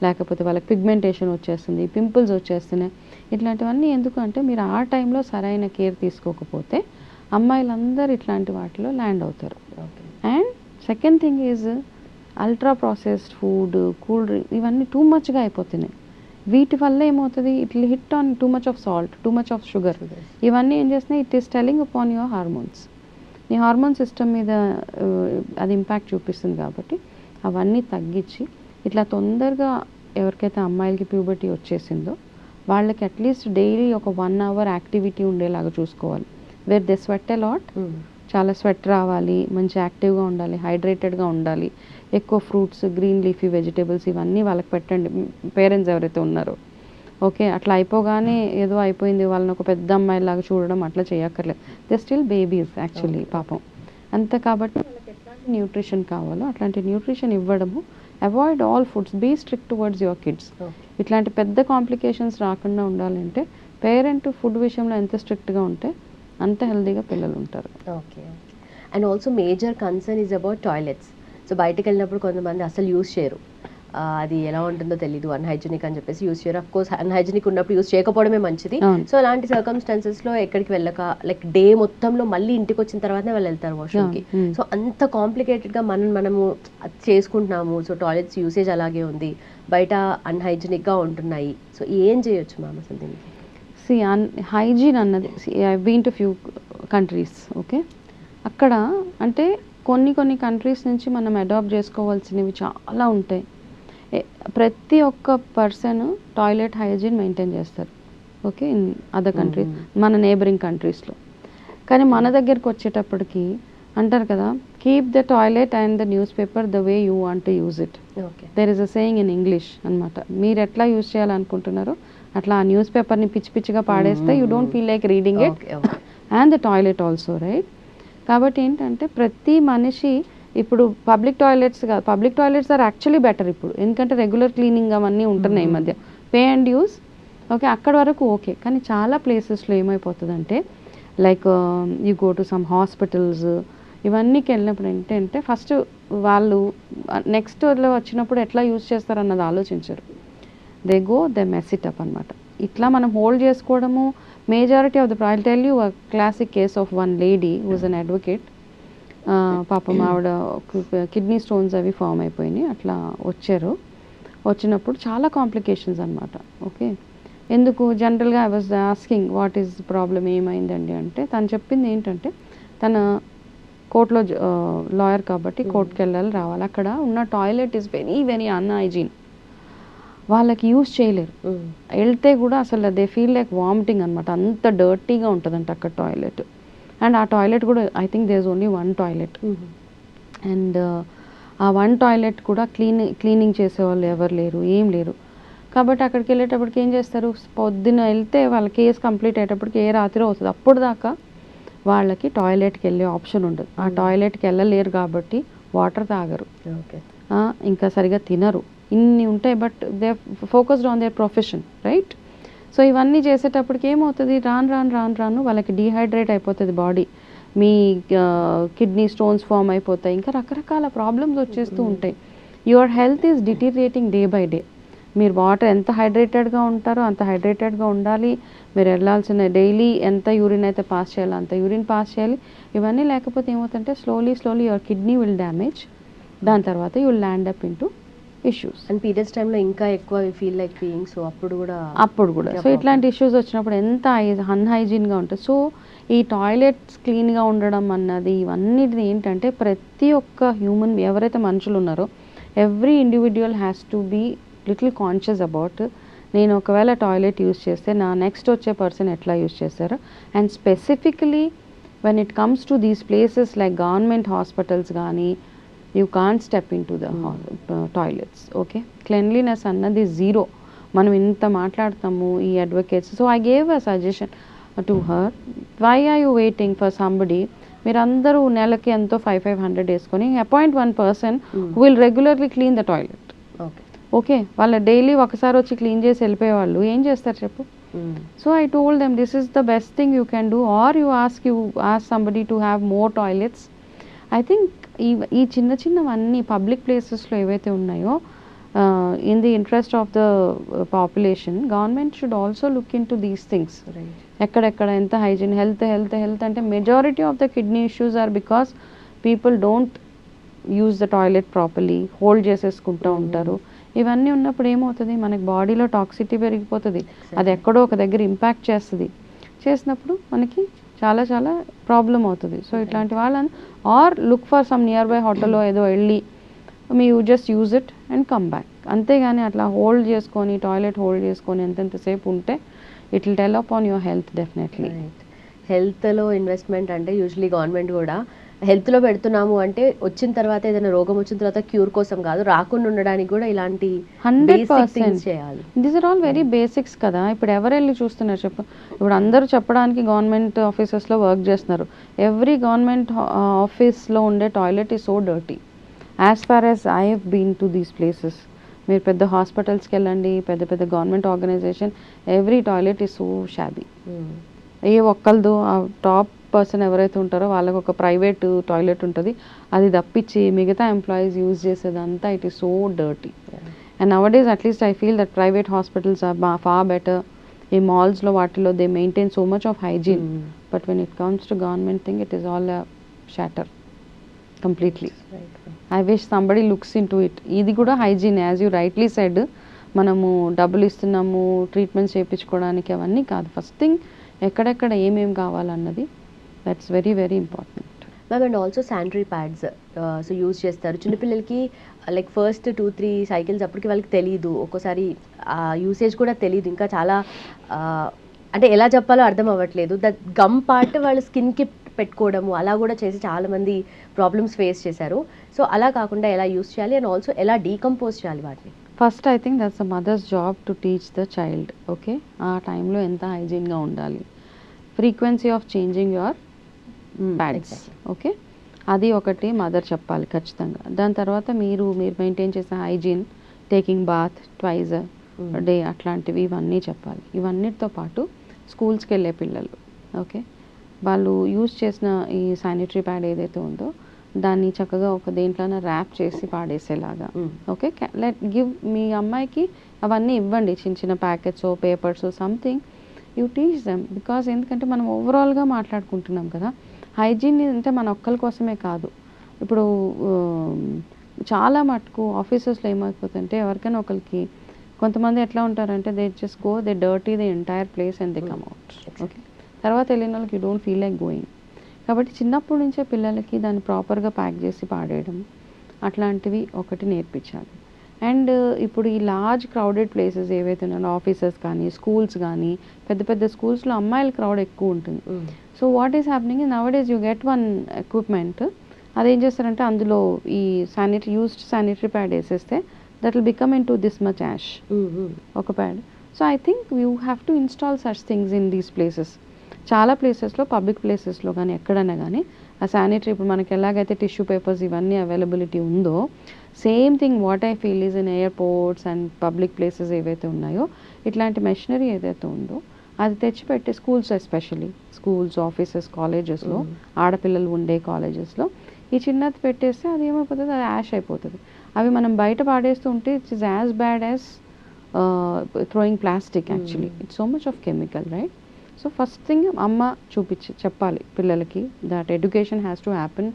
లేకపోతే వాళ్ళకి పిగ్మెంటేషన్ వచ్చేస్తుంది, పింపుల్స్ వచ్చేస్తున్నాయి. ఇట్లాంటివన్నీ ఎందుకు అంటే మీరు ఆ టైంలో సరైన కేర్ తీసుకోకపోతే అమ్మాయిలందరూ ఇట్లాంటి వాటిలో ల్యాండ్ అవుతారు. And second thing is ultra processed food, cool drink ఇవన్నీ టూ మచ్గా అయిపోతున్నాయి. వీటి వల్ల ఏమవుతుంది, it will hit on two much of salt, two much of sugar. ఇవన్నీ ఏం చేస్తున్నాయి, it is telling upon your hormones. నీ హార్మోన్ సిస్టమ్ మీద అది ఇంపాక్ట్ చూపిస్తుంది. కాబట్టి అవన్నీ తగ్గించి ఇట్లా తొందరగా ఎవరికైతే అమ్మాయిలకి ప్యూబర్టీ వచ్చేసిందో వాళ్ళకి అట్లీస్ట్ డైలీ ఒక 1 hour యాక్టివిటీ ఉండేలాగా చూసుకోవాలి. Where they sweat a lot, చాలా స్వెట్ రావాలి, మంచి యాక్టివ్గా ఉండాలి, హైడ్రేటెడ్గా ఉండాలి, ఎక్కువ ఫ్రూట్స్, గ్రీన్ లీఫీ వెజిటేబుల్స్ ఇవన్నీ వాళ్ళకి పెట్టండి పేరెంట్స్ ఎవరైతే ఉన్నారో. ఓకే, అట్లా అయిపోగానే ఏదో అయిపోయింది వాళ్ళని ఒక పెద్ద అమ్మాయిలాగా చూడడం అట్లా చేయక్కర్లేదు. దే స్టిల్ బేబీస్ యాక్చువల్లీ పాపం అంతే. కాబట్టి వాళ్ళకి ఎట్లాంటి న్యూట్రిషన్ కావాలో అట్లాంటి న్యూట్రిషన్ ఇవ్వడము. Avoid all foods, be strict towards your kids. ఇట్లాంటి పెద్ద కాంప్లికేషన్స్ రాకుండా ఉండాలంటే పేరెంట్ ఫుడ్ విషయంలో ఎంత స్ట్రిక్ట్గా ఉంటే అంత హెల్తీగా పిల్లలు ఉంటారు. Okay. And also major concern is about toilets. So బయటకు వెళ్ళినప్పుడు కొంతమంది అసలు యూస్ చేయరు, అది ఎలా ఉంటుందో తెలీదు, అన్హైజీనిక్ అని చెప్పేసి యూస్ చేయరు. అఫ్ కోర్స్ అన్హైజీనిక్ ఉన్నప్పుడు యూస్ చేయకపోవడమే మంచిది. సో అలాంటి సర్కమ్స్టాన్సెస్లో ఎక్కడికి వెళ్ళక లైక్ డే మొత్తంలో మళ్ళీ ఇంటికి వచ్చిన తర్వాతనే వాళ్ళు వెళ్తారు వాష్రూమ్కి. సో అంత కాంప్లికేటెడ్గా మనము చేసుకుంటున్నాము. సో టాయిలెట్స్ యూసేజ్ అలాగే ఉంది, బయట అన్హైజీనిక్గా ఉంటున్నాయి. సో ఏం చేయొచ్చు మ్యామ్ అసలు దీనికి? హైజీన్ అన్నది I been to few countries. Okay, అక్కడ అంటే కొన్ని కంట్రీస్ నుంచి మనం అడాప్ట్ చేసుకోవాల్సినవి చాలా ఉంటాయి. ప్రతి ఒక్క పర్సన్ టాయిలెట్ హైజీన్ మెయింటైన్ చేస్తారు. ఓకే, ఇన్ అదర్ కంట్రీస్, మన నేబరింగ్ కంట్రీస్లో. కానీ మన దగ్గరకు వచ్చేటప్పటికి అంటారు కదా, keep the toilet and the news paper the way you want to use it. There is a saying in English అనమాట. మీరు ఎట్లా యూజ్ చేయాలనుకుంటున్నారో అట్లా ఆ న్యూస్ పేపర్ని పిచ్చిగా పాడేస్తే you don't feel like reading it. And the toilet also, right? కాబట్టి ఏంటంటే ప్రతి మనిషి ఇప్పుడు పబ్లిక్ టాయిలెట్స్ కాదు, public toilets are actually better ఇప్పుడు, ఎందుకంటే రెగ్యులర్ క్లీనింగ్ అవన్నీ ఉంటున్నాయి ఈ మధ్య, పే అండ్ యూస్. ఓకే, అక్కడ వరకు ఓకే. కానీ చాలా ప్లేసెస్లో ఏమైపోతుందంటే like you go to some hospitals, ఇవన్నీకి వెళ్ళినప్పుడు ఏంటంటే ఫస్ట్ వాళ్ళు నెక్స్ట్ వచ్చినప్పుడు ఎట్లా యూజ్ చేస్తారన్నది ఆలోచించరు. They go they mess it up అనమాట. ఇట్లా మనం హోల్డ్ చేసుకోవడము majority of the I will tell you a classic case of one lady was an advocate. పాపం ఆవిడ కిడ్నీ స్టోన్స్ అవి ఫామ్ అయిపోయినాయి. అట్లా వచ్చినప్పుడు చాలా కాంప్లికేషన్స్ అనమాట. ఓకే, ఎందుకు జనరల్గా I was asking what is problem ఏమైందండి అంటే తను చెప్పింది ఏంటంటే తన కోర్టులో లాయర్ కాబట్టి కోర్టుకి వెళ్ళాలి రావాలి, అక్కడ ఉన్న toilet is very very unhygiene, వాళ్ళకి యూస్ చేయలేరు, వెళ్తే కూడా అసలు దే ఫీల్ లైక్ వామిటింగ్ అనమాట, అంత డర్టీగా ఉంటుందంట అక్కడ టాయిలెట్. అండ్ ఆ టాయిలెట్ కూడా I think there is only one toilet, and ఆ వన్ టాయిలెట్ కూడా క్లీనింగ్ చేసేవాళ్ళు ఎవరు లేరు, ఏం లేరు. కాబట్టి అక్కడికి వెళ్ళేటప్పటికి ఏం చేస్తారు, పొద్దున వెళ్తే వాళ్ళ కేసు కంప్లీట్ అయ్యేటప్పటికి ఏ రాత్రి అవుతుంది, అప్పుడు దాకా వాళ్ళకి టాయిలెట్కి వెళ్ళే ఆప్షన్ ఉండదు. ఆ టాయిలెట్కి వెళ్ళలేరు కాబట్టి వాటర్ తాగరు, ఇంకా సరిగా తినరు, ఇన్ని ఉంటాయి. But they focused on their profession, right? So ఇవన్నీ చేసేటప్పటికి ఏమవుతుంది, రాను రాను రాను రాను వాళ్ళకి డీహైడ్రేట్ అయిపోతుంది బాడీ, మీ కిడ్నీ స్టోన్స్ ఫామ్ అయిపోతాయి, ఇంకా రకరకాల ప్రాబ్లమ్స్ వచ్చేస్తూ ఉంటాయి. Your health is deteriorating day by day. మీరు వాటర్ ఎంత హైడ్రేటెడ్గా ఉంటారో అంత హైడ్రేటెడ్గా ఉండాలి, మీరు వెళ్ళాల్సిన డైలీ ఎంత యూరిన్ అయితే పాస్ చేయాలో అంత యూరిన్ పాస్ చేయాలి. ఇవన్నీ లేకపోతే ఏమవుతుందంటే slowly your kidney will damage, దాని తర్వాత you will land up in to issues. And periods టైంలో ఇంకా ఎక్కువ ఫీల్ లైక్ పీయింగ్, సో అప్పుడు కూడా సో ఇట్లాంటి ఇష్యూస్ వచ్చినప్పుడు ఎంత అన్హైజీన్గా ఉంటుంది. సో ఈ టాయిలెట్స్ క్లీన్గా ఉండడం అన్నది ఇవన్నిటిది ఏంటంటే ప్రతి ఒక్క హ్యూమన్ ఎవరైతే మనుషులు ఉన్నారో every individual has to be little conscious about, నేను ఒకవేళ టాయిలెట్ యూస్ చేస్తే నా నెక్స్ట్ వచ్చే పర్సన్ ఎట్లా యూస్ చేస్తారు. And specifically when it comes to these places like government hospitals కానీ you can't step in to the toilets. Okay, cleanliness అన్నది జీరో. మనం ఇంత మాట్లాడతాము ఈ advocates. So I gave a suggestion to her, why are you waiting for somebody, మీరందరూ నెలకి ఎంతో 500 వేసుకొని appoint one person who will regularly clean the toilet. Okay, వాళ్ళ డైలీ ఒకసారి వచ్చి క్లీన్ చేసి వెళ్ళిపోయే వాళ్ళు ఏం చేస్తారు చెప్పు. So I told them this is the best thing you can do, or you ask somebody to have more toilets. I think ఈ చిన్న చిన్నవన్నీ పబ్లిక్ ప్లేసెస్లో ఏవైతే ఉన్నాయో in the interest of the population government should also look in to these things. ఎక్కడెక్కడ ఎంత హైజీన్, హెల్త్ అంటే majority of the kidney issues are because people don't use the toilet properly, hold చేసేసుకుంటూ ఉంటారు. ఇవన్నీ ఉన్నప్పుడు ఏమవుతుంది, మనకి బాడీలో టాక్సిటీ పెరిగిపోతుంది, అది ఎక్కడో ఒక దగ్గర ఇంపాక్ట్ చేసినప్పుడు మనకి చాలా చాలా ప్రాబ్లం అవుతుంది. సో ఇట్లాంటి వాళ్ళని or look for some near by హోటల్లో ఏదో వెళ్ళి you just use it and come back. అంతేగాని అట్లా హోల్డ్ చేసుకొని టాయిలెట్ హోల్డ్ చేసుకొని ఎంతసేపు ఉంటే it will tell up on your health definitely. హెల్త్లో ఇన్వెస్ట్మెంట్ అంటే యూజువలీ గవర్నమెంట్ కూడా హెల్త్లో పెడుతున్నాము అంటే వచ్చిన తర్వాత ఏదైనా రోగం వచ్చిన తర్వాత క్యూర్ కోసం కాదు, రాకుండా ఉండడానికి కూడా ఇలాంటి 100% చేయాలి. These are all very basics కదా. ఇప్పుడు ఎవరు వెళ్ళి చూస్తున్నారు చెప్పు, ఇప్పుడు అందరూ చెప్పడానికి గవర్నమెంట్ ఆఫీసెస్లో వర్క్ చేస్తున్నారు. ఎవ్రీ గవర్నమెంట్ ఆఫీస్లో ఉండే toilet is so dirty. As far as I have been to these places, మీరు పెద్ద హాస్పిటల్స్కి వెళ్ళండి, పెద్ద పెద్ద government organisation, every toilet is so shabby. ఏ ఒక్కళ్ళదు ఆ టాప్ పర్సన్ ఎవరైతే ఉంటారో వాళ్ళకి ఒక ప్రైవేట్ టాయిలెట్ ఉంటుంది, అది తప్పించి మిగతా ఎంప్లాయీస్ యూజ్ చేసేదంతా it is so dirty. And nowadays at least I feel that private hospitals are far better. ఈ మాల్స్లో వాటిలో they maintain so much of hygiene, but when it comes to government thing it is all shatter completely. I wish somebody looks in to it. ఇది కూడా hygiene, as you rightly said, మనము డబ్బులు ఇస్తున్నాము ట్రీట్మెంట్స్ చేయించుకోవడానికి, అవన్నీ కాదు. ఫస్ట్ థింగ్ ఎక్కడెక్కడ ఏమేమి కావాలన్నది, that's very very important. Ma'am and also sanitary pads so use చేస్తారు చిన్నపిల్లలకి, లైక్ ఫస్ట్ 2-3 సైకిల్స్ అప్పటికి వాళ్ళకి తెలియదు, ఒక్కోసారి యూసేజ్ కూడా తెలియదు, ఇంకా చాలా అంటే ఎలా చెప్పాలో అర్థం అవ్వట్లేదు. దట్ గమ్ పార్ట్ వాళ్ళు స్కిన్కి పెట్టుకోవడము అలా కూడా చేసి చాలామంది ప్రాబ్లమ్స్ ఫేస్ చేశారు. సో అలా కాకుండా ఎలా యూస్ చేయాలి అండ్ ఆల్సో ఎలా డీకంపోజ్ చేయాలి వాటిని? First I think that's the mother's job to teach the child. Okay, ఆ టైంలో ఎంత హైజీన్గా ఉండాలి, frequency of changing your pads. Okay, అది ఒకటి మదర్ చెప్పాలి ఖచ్చితంగా. దాని తర్వాత మీరు మెయింటైన్ చేసే hygiene, taking bath twice day, అట్లాంటివి ఇవన్నీ చెప్పాలి. ఇవన్నిటితో పాటు స్కూల్స్కి వెళ్ళే పిల్లలు, ఓకే, వాళ్ళు యూజ్ చేసిన ఈ శానిటరీ ప్యాడ్ ఏదైతే ఉందో దాన్ని చక్కగా ఒక దేంట్లోనే ర్యాప్ చేసి పాడేసేలాగా, ఓకే, గివ్ మీ అమ్మాయికి అవన్నీ ఇవ్వండి, చిన్న చిన్న packets, papers, something you teach them. Because ఎందుకంటే మనం ఓవరాల్గా మాట్లాడుకుంటున్నాం కదా, హైజీన్ అంటే మన ఒక్కరి కోసమే కాదు. ఇప్పుడు చాలా మటుకు ఆఫీసెస్లో ఏమైపోతుందంటే ఎవరికైనా ఒకరికి కొంతమంది ఎట్లా ఉంటారంటే they just go, they dirty the entire place and they come out. Okay, తర్వాత వెళ్ళిన వాళ్ళకి you don't feel like going. కాబట్టి చిన్నప్పటి నుంచే పిల్లలకి దాన్ని ప్రాపర్గా ప్యాక్ చేసి పాడేయడం అట్లాంటివి ఒకటి నేర్పించాలి. అండ్ ఇప్పుడు ఈ లార్జ్ క్రౌడెడ్ ప్లేసెస్ ఏవైతే ఉన్నాయో, ఆఫీసెస్ కానీ స్కూల్స్ కానీ, పెద్ద పెద్ద స్కూల్స్లో అమ్మాయిల క్రౌడ్ ఎక్కువ ఉంటుంది. So what is happening nowadays, you get one equipment, అదేం చేస్తారంటే అందులో ఈ యూస్డ్ శానిటరీ ప్యాడ్ వేసేస్తే that will become in to this much ash ఒక pad. So I think you have to install such things in these places. చాలా ప్లేసెస్లో, పబ్లిక్ ప్లేసెస్లో కానీ ఎక్కడైనా కానీ ఆ శానిటరీ, ఇప్పుడు మనకి ఎలాగైతే టిష్యూ పేపర్స్ ఇవన్నీ అవైలబిలిటీ ఉందో, same thing what I feel is in airports and public places ఏవైతే ఉన్నాయో, ఇట్లాంటి మెషినరీ ఏదైతే ఉందో అది తెచ్చిపెట్టి స్కూల్స్, ఎస్పెషలీ స్కూల్స్, ఆఫీసెస్, కాలేజెస్లో, ఆడపిల్లలు ఉండే కాలేజెస్లో ఈ చిన్నది పెట్టేస్తే అది ఏమైపోతుంది, అది యాష్ అయిపోతుంది. అవి మనం బయట పాడేస్తూ ఉంటే it's is as bad as throwing plastic. Actually it's so much of chemical, right? So first thing అమ్మ చెప్పాలి పిల్లలకి that education has to happen.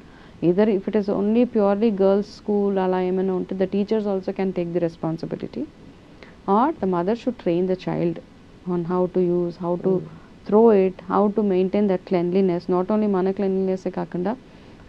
Either if it is only purely girls school అలా ఏమైనా ఉంటే, the teachers also can take the responsibility, or the mother should train the child on how to use, how to throw it, how to maintain that cleanliness. Not only మన క్లెన్లీనెస్సే కాకుండా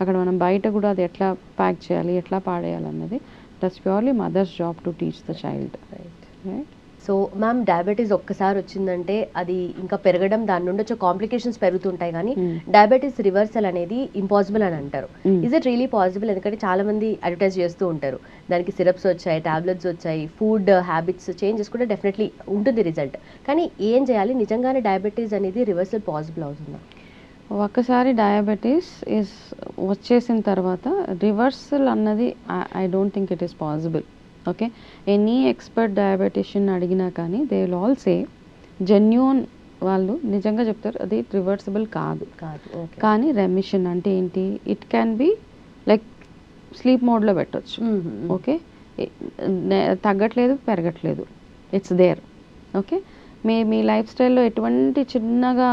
అక్కడ మనం బయట కూడా అది ఎట్లా ప్యాక్ చేయాలి, ఎట్లా పాడేయాలన్నది that's purely mother's job to teach the child, right? So ma'am, diabetes ఒక్కసారి వచ్చిందంటే అది ఇంకా పెరగడం, దాని నుండి వచ్చే కాంప్లికేషన్స్ పెరుగుతుంటాయి, కానీ డయాబెటీస్ రివర్సల్ అనేది ఇంపాసిబుల్ అని అంటారు. Is it really possible? ఎందుకంటే చాలా మంది అడ్వర్టైజ్ చేస్తూ ఉంటారు, దానికి సిరప్స్ వచ్చాయి, టాబ్లెట్స్ వచ్చాయి, ఫుడ్ హ్యాబిట్స్ చేంజెస్ కూడా డెఫినెట్లీ ఉంటుంది రిజల్ట్. కానీ ఏం చేయాలి, నిజంగానే డయాబెటీస్ అనేది రివర్సల్ పాసిబుల్ అవుతుందా? ఒక్కసారి డయాబెటీస్ వచ్చేసిన తర్వాత రివర్సల్ అన్నది I don't think it is possible. Okay, any expert diabetician అడిగినా కానీ they will all say, genuine వాళ్ళు నిజంగా చెప్తారు అది రివర్సిబుల్ కాదు. కానీ రెమిషన్ అంటే ఏంటి? It can be like sleep మోడ్లో పెట్టవచ్చు. ఓకే, తగ్గట్లేదు, పెరగట్లేదు, ఇట్స్ దేర్. ఓకే, మీ లైఫ్ స్టైల్లో ఎటువంటి చిన్నగా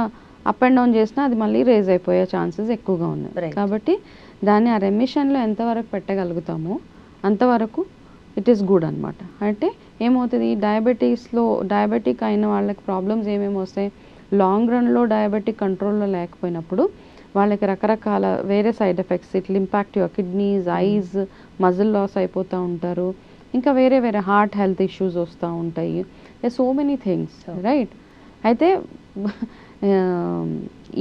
అప్ అండ్ డౌన్ చేసినా అది మళ్ళీ రేజ్ అయిపోయే ఛాన్సెస్ ఎక్కువగా ఉన్నాయి. కాబట్టి దాన్ని ఆ రెమిషన్లో ఎంతవరకు పెట్టగలుగుతామో అంతవరకు ఇట్ ఈస్ గుడ్ అనమాట. అంటే ఏమవుతుంది, డయాబెటిక్ అయిన వాళ్ళకి ప్రాబ్లమ్స్ ఏమేమి వస్తాయి, లాంగ్ రన్లో డయాబెటిక్ కంట్రోల్లో లేకపోయినప్పుడు వాళ్ళకి రకరకాల వేరే side effects, it impact your kidneys, eyes, muscle loss అయిపోతూ ఉంటారు, ఇంకా వేరే వేరే హార్ట్ హెల్త్ ఇష్యూస్ వస్తూ ఉంటాయి, సో మెనీ థింగ్స్, రైట్? అయితే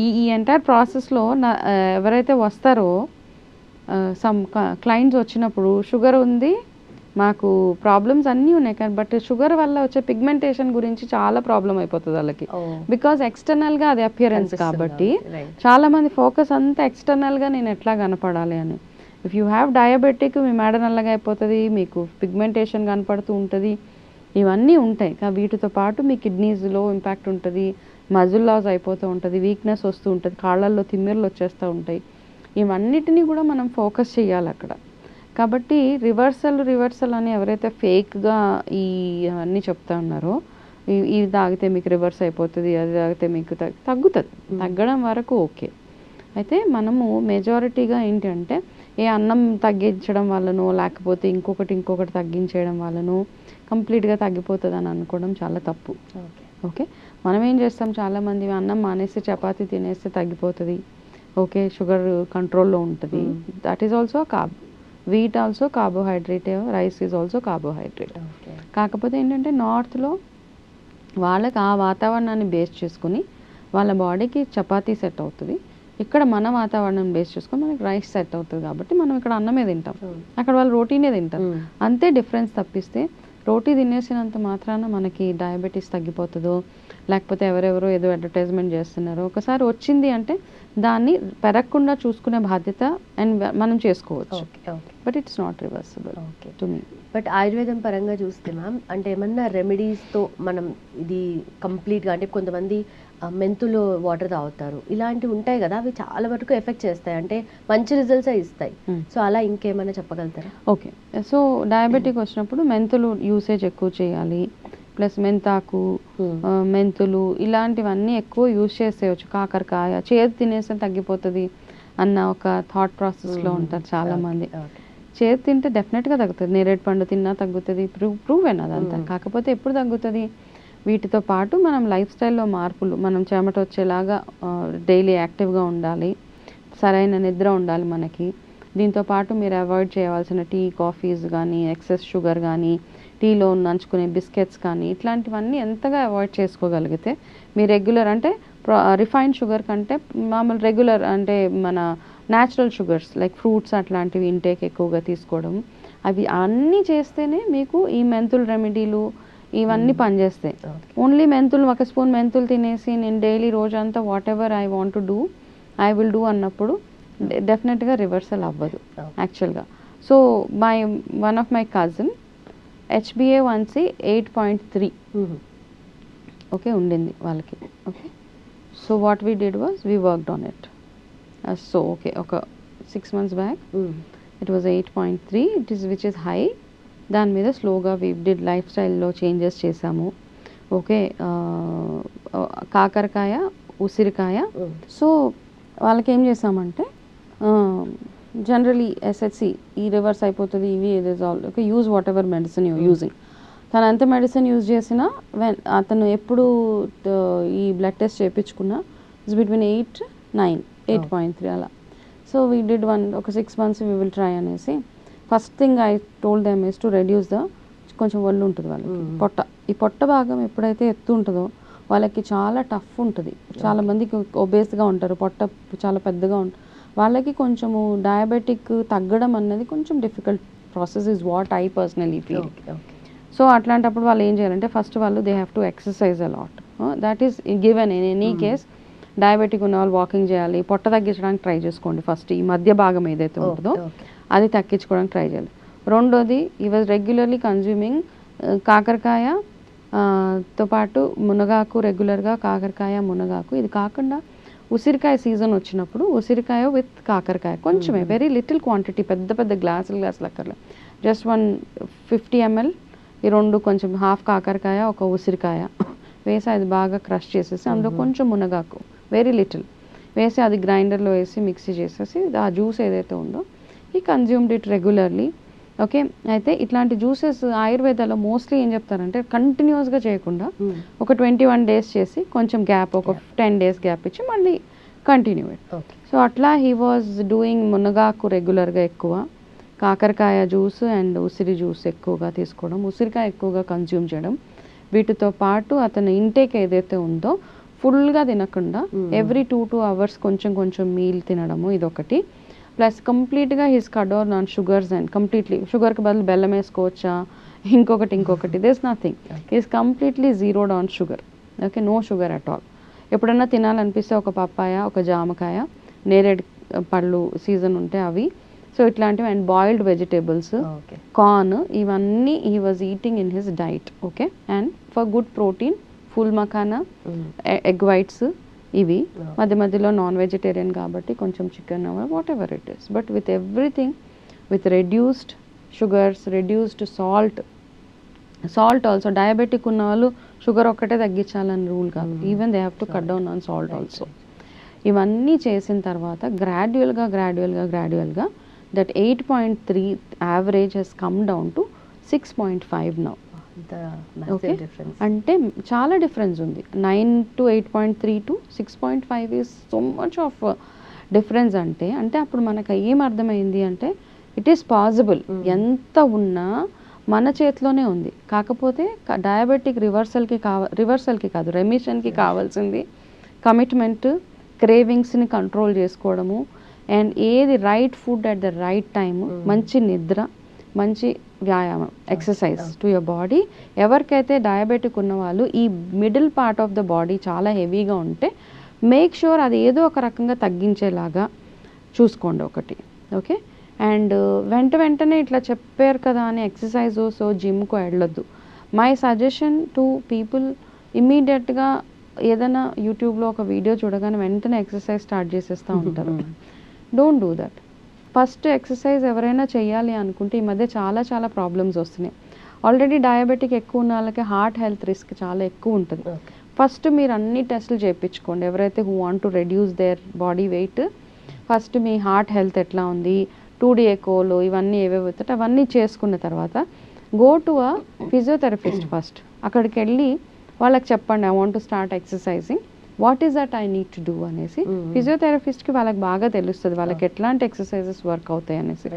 ఈ ఎంటైర్ ప్రాసెస్లో ఎవరైతే వస్తారో, సమ్ క్లయింట్స్ వచ్చినప్పుడు షుగర్ ఉంది, మాకు ప్రాబ్లమ్స్ అన్నీ ఉన్నాయి, కానీ బట్ షుగర్ వల్ల వచ్చే పిగ్మెంటేషన్ గురించి చాలా ప్రాబ్లం అయిపోతుంది వాళ్ళకి. బికాజ్ ఎక్స్టర్నల్గా అది అపియరెన్స్ కాబట్టి చాలా మంది ఫోకస్ అంతా ఎక్స్టర్నల్గా నేను ఎట్లా కనపడాలి అని. ఇఫ్ యూ హ్యావ్ డయాబెటిక్, మీ మేడ నల్లగా అయిపోతుంది, మీకు పిగ్మెంటేషన్ కనపడుతూ ఉంటుంది, ఇవన్నీ ఉంటాయి. వీటితో పాటు మీ కిడ్నీస్లో ఇంపాక్ట్ ఉంటుంది, మజిల్ లాస్ అయిపోతూ ఉంటుంది, వీక్నెస్ వస్తూ ఉంటుంది, కాళ్ళల్లో తిమ్మిర్లు వచ్చేస్తూ ఉంటాయి. ఇవన్నిటినీ కూడా మనం ఫోకస్ చేయాలి అక్కడ. కాబట్టి రివర్సల్ అని ఎవరైతే ఫేక్గా అన్నీ చెప్తా ఉన్నారో, ఇది తాగితే మీకు రివర్స్ అయిపోతుంది, అది తాగితే మీకు తగ్గుతుంది, తగ్గడం వరకు ఓకే. అయితే మనము మెజారిటీగా ఏంటంటే అన్నం తగ్గించడం వల్లనో లేకపోతే ఇంకొకటి తగ్గించేయడం వల్లనో కంప్లీట్గా తగ్గిపోతుంది అని అనుకోవడం చాలా తప్పు. ఓకే, మనం ఏం చేస్తాం, చాలామంది అన్నం మానేస్తే చపాతీ తినేస్తే తగ్గిపోతుంది, ఓకే, షుగర్ కంట్రోల్లో ఉంటుంది. That is also wheat also carbohydrate, rice is also carbohydrate. కాకపోతే ఏంటంటే నార్త్లో వాళ్ళకి ఆ వాతావరణాన్ని బేస్ చేసుకుని వాళ్ళ బాడీకి చపాతీ సెట్ అవుతుంది, ఇక్కడ మన వాతావరణం బేస్ చేసుకొని మనకి రైస్ సెట్ అవుతుంది. కాబట్టి మనం ఇక్కడ అన్నమే తింటాం, అక్కడ వాళ్ళు రోటీనే తింటారు, అంతే డిఫరెన్స్. తప్పిస్తే రోటీ తినేసినంత మాత్రాన మనకి డయాబెటీస్ తగ్గిపోతుందో, లేకపోతే ఎవరెవరో ఏదో అడ్వర్టైజ్మెంట్ చేస్తున్నారో, ఒకసారి వచ్చింది అంటే దాన్ని పెరగకుండా చూసుకునే బాధ్యత అండ్ మనం చేసుకోవచ్చు. But it's not reversible to me. But ఆయుర్వేదం పరంగా చూస్తే మ్యామ్, అంటే ఏమన్నా రెమెడీస్తో మనం ఇది కంప్లీట్గా, అంటే కొంతమంది మెంతులు వాటర్ తాగుతారు, ఇలాంటివి ఉంటాయి కదా, అవి చాలా వరకు ఎఫెక్ట్ చేస్తాయి, అంటే మంచి రిజల్ట్స్ ఇస్తాయి. సో అలా ఇంకేమైనా చెప్పగలుగుతారా? ఓకే, సో డయాబెటిక్ వచ్చినప్పుడు మెంతులు యూసేజ్ ఎక్కువ చేయాలి, ప్లస్ మెంతాకు, మెంతులు ఇలాంటివన్నీ ఎక్కువ యూజ్ చేసేయచ్చు. కాకరకాయ చేదు తినేస్తే తగ్గిపోతుంది అన్న ఒక థాట్ ప్రాసెస్లో ఉంటారు చాలామంది. చేదు తింటే డెఫినెట్గా తగ్గుతుంది. నేరేడు పండు తిన్నా తగ్గుతుంది, ప్రూవెన్ అదంతా. కాకపోతే ఎప్పుడు తగ్గుతుంది? వీటితో పాటు మనం లైఫ్ స్టైల్లో మార్పులు, మనం చెమట వచ్చేలాగా డైలీ యాక్టివ్గా ఉండాలి, సరైన నిద్ర ఉండాలి మనకి. దీంతో పాటు మీరు అవాయిడ్ చేయవలసిన టీ, కాఫీస్ కానీ, ఎక్సెస్ షుగర్ కానీ, టీలో నంచుకునే బిస్కెట్స్ కానీ, ఇట్లాంటివన్నీ ఎంతగా అవాయిడ్ చేసుకోగలిగితే మీ రెగ్యులర్ అంటే రిఫైన్డ్ షుగర్ కంటే మామూలు రెగ్యులర్ అంటే మన న్యాచురల్ షుగర్స్ లైక్ ఫ్రూట్స్ అట్లాంటివి ఇంటేక్ ఎక్కువగా తీసుకోవడం, అవి అన్నీ చేస్తేనే మీకు ఈ మెంతుల రెమెడీలు ఇవన్నీ పనిచేస్తాయి. ఓన్లీ మెంతులు, ఒక స్పూన్ మెంతులు తినేసి నేను డైలీ రోజంతా what ever I want to do I will do అన్నప్పుడు డెఫినెట్గా రివర్సల్ అవ్వదు యాక్చువల్గా. So one of my cousin HbA1c 8.3 okay ఉండింది వాళ్ళకి. Okay, so what we did was we worked on it. So okay, ఒక 6 months back it was 8.3, which is high. దాని మీద స్లోగా వీ డిడ్ లైఫ్ స్టైల్లో చేంజెస్ చేసాము. ఓకే, కాకరకాయ, ఉసిరికాయ. సో వాళ్ళకి ఏం చేసామంటే జనరలీ SHC ఈ రివర్స్ అయిపోతుంది, ఇవి okay, use what ever medicine you using. తను ఎంత మెడిసిన్ యూజ్ చేసినా అతను ఎప్పుడు ఈ బ్లడ్ టెస్ట్ చేయించుకున్నా ఇట్స్ బిట్వీన్ 8, 9, 8.3 అలా. సో వీ డిడ్ ఒక 6 months వీ విల్ ట్రై అనేసి. First thing I told them is to reduce కొంచెం ఒళ్ళు ఉంటుంది వాళ్ళకి, పొట్ట. ఈ పొట్ట భాగం ఎప్పుడైతే ఎత్తు ఉంటుందో వాళ్ళకి చాలా టఫ్ ఉంటుంది. చాలా మందికి ఒబేస్గా ఉంటారు, పొట్ట చాలా పెద్దగా ఉంటుంది. వాళ్ళకి కొంచెము డయాబెటిక్ తగ్గడం అన్నది కొంచెం difficult process is what I personally feel. So అట్లాంటప్పుడు వాళ్ళు ఏం చేయాలంటే ఫస్ట్ వాళ్ళు they have to exercise a lot. That is given in any case. Diabetic ఉన్న వాళ్ళు వాకింగ్ చేయాలి, పొట్ట తగ్గించడానికి ట్రై చేసుకోండి. ఫస్ట్ ఈ మధ్య భాగం ఏదైతే ఉంటుందో అది తగ్గించుకోవడానికి ట్రై చేయాలి. రెండోది, ఈ వాజ్ రెగ్యులర్లీ కన్జ్యూమింగ్ కాకరకాయ తో పాటు మునగాకు, రెగ్యులర్గా కాకరకాయ, మునగాకు. ఇది కాకుండా ఉసిరికాయ సీజన్ వచ్చినప్పుడు ఉసిరికాయ విత్ కాకరకాయ కొంచెమే, వెరీ లిటిల్ క్వాంటిటీ, పెద్ద పెద్ద గ్లాసులు అక్కర్లే, జస్ట్ 150 ml. ఈ రెండు కొంచెం హాఫ్ కాకరకాయ, ఒక ఉసిరికాయ వేసి అది బాగా క్రష్ చేసేసి అందులో కొంచెం మునగాకు వెరీ లిటిల్ వేసి అది గ్రైండర్లో వేసి మిక్సీ చేసేసి ఆ జ్యూస్ ఏదైతే ఉందో ఈ కన్జ్యూమ్డ్ ఇట్ రెగ్యులర్లీ. ఓకే, అయితే ఇట్లాంటి జ్యూసెస్ ఆయుర్వేదాలో మోస్ట్లీ ఏం చెప్తారంటే కంటిన్యూస్గా చేయకుండా ఒక 21 days చేసి కొంచెం గ్యాప్, ఒక 10 days గ్యాప్ ఇచ్చి మళ్ళీ కంటిన్యూ ఇట్. సో అట్లా హీ వాజ్ డూయింగ్ మునగాకు రెగ్యులర్గా ఎక్కువ, కాకరకాయ జ్యూస్ అండ్ ఉసిరి జ్యూస్ ఎక్కువగా తీసుకోవడం, ఉసిరికాయ ఎక్కువగా కన్జ్యూమ్ చేయడం. వీటితో పాటు అతను ఇంటేక్ ఏదైతే ఉందో ఫుల్గా తినకుండా ఎవ్రీ 2 hours కొంచెం కొంచెం మీల్ తినడము, ఇదొకటి. ప్లస్ కంప్లీట్గా he's cut down on sugars and completely షుగర్కి బదులు బెల్లం వేసుకోవచ్చా, ఇంకొకటి this nothing. Is completely zeroed on sugar. Okay, no sugar at all. ఎప్పుడన్నా తినాలనిపిస్తే ఒక పప్పాయ, ఒక జామకాయ, నేరేడు పళ్ళు సీజన్ ఉంటే అవి, సో ఇట్లాంటివి, అండ్ బాయిల్డ్ వెజిటేబుల్స్, కార్న్, ఇవన్నీ he was eating in his diet. Okay, and for good protein full makhana, egg whites, ఇవి మధ్య మధ్యలో నాన్ వెజిటేరియన్ కాబట్టి కొంచెం chicken what ever it is, but with everything with reduced sugars, reduced salt. Also diabetic ఉన్న వాళ్ళు షుగర్ ఒక్కటే తగ్గించాలని రూల్ కాదు, even they have to cut down on salt also. ఇవన్నీ చేసిన తర్వాత గ్రాడ్యువల్గా that 8.3 average Hess come down to 6.5 now. Okay, అంటే చాలా డిఫరెన్స్ ఉంది. 9 to 8.3 to 6.5 is so much of difference. అంటే అప్పుడు మనకు ఏం అర్థమైంది అంటే ఇట్ ఈస్ పాసిబుల్. ఎంత ఉన్నా మన చేతిలోనే ఉంది. కాకపోతే డయాబెటిక్ రివర్సల్కి కాదు, రెమిషన్కి కావాల్సింది కమిట్మెంట్, క్రేవింగ్స్ని కంట్రోల్ చేసుకోవడము, అండ్ ఏది right food at the right time, మంచి నిద్ర, మంచి వ్యాయామం, ఎక్సర్సైజ్ టు యువర్ బాడీ. ఎవరికైతే డయాబెటిక్ ఉన్న వాళ్ళు ఈ middle part of the body చాలా హెవీగా ఉంటే మేక్ షూర్ అది ఏదో ఒక రకంగా తగ్గించేలాగా చూసుకోండి ఒకటి. ఓకే, అండ్ వెంటనే ఇట్లా చెప్పారు కదా అని ఎక్సర్సైజ్ సో జిమ్కు వెళ్ళొద్దు. మై సజెషన్ టు పీపుల్, ఇమ్మీడియట్గా ఏదైనా యూట్యూబ్లో ఒక వీడియో చూడగానే వెంటనే ఎక్సర్సైజ్ స్టార్ట్ చేసేస్తూ ఉంటారు. Don't do that. First exercise ఎవరైనా చేయాలి అనుకుంటే ఈ మధ్య చాలా ప్రాబ్లమ్స్ వస్తున్నాయి. ఆల్రెడీ డయాబెటిక్ ఎక్కువ ఉన్న వాళ్ళకి హార్ట్ హెల్త్ రిస్క్ చాలా ఎక్కువ ఉంటుంది. ఫస్ట్ మీరు అన్ని టెస్టులు చేయించుకోండి. ఎవరైతే who want to reduce their body weight, first me heart health ఎట్లా ఉంది, 2D ఎకోలు ఇవన్నీ ఏవేవి అవుతాయి అవన్నీ చేసుకున్న తర్వాత go to a physiotherapist first. అక్కడికి వెళ్ళి వాళ్ళకి చెప్పండి, I want to start exercising, what is that I need to do అనేసి. ఫిజియోథెరపిస్ట్కి వాళ్ళకి బాగా తెలుస్తుంది వాళ్ళకి ఎట్లాంటి ఎక్సర్సైజెస్ వర్క్ అవుతాయి అనేసి.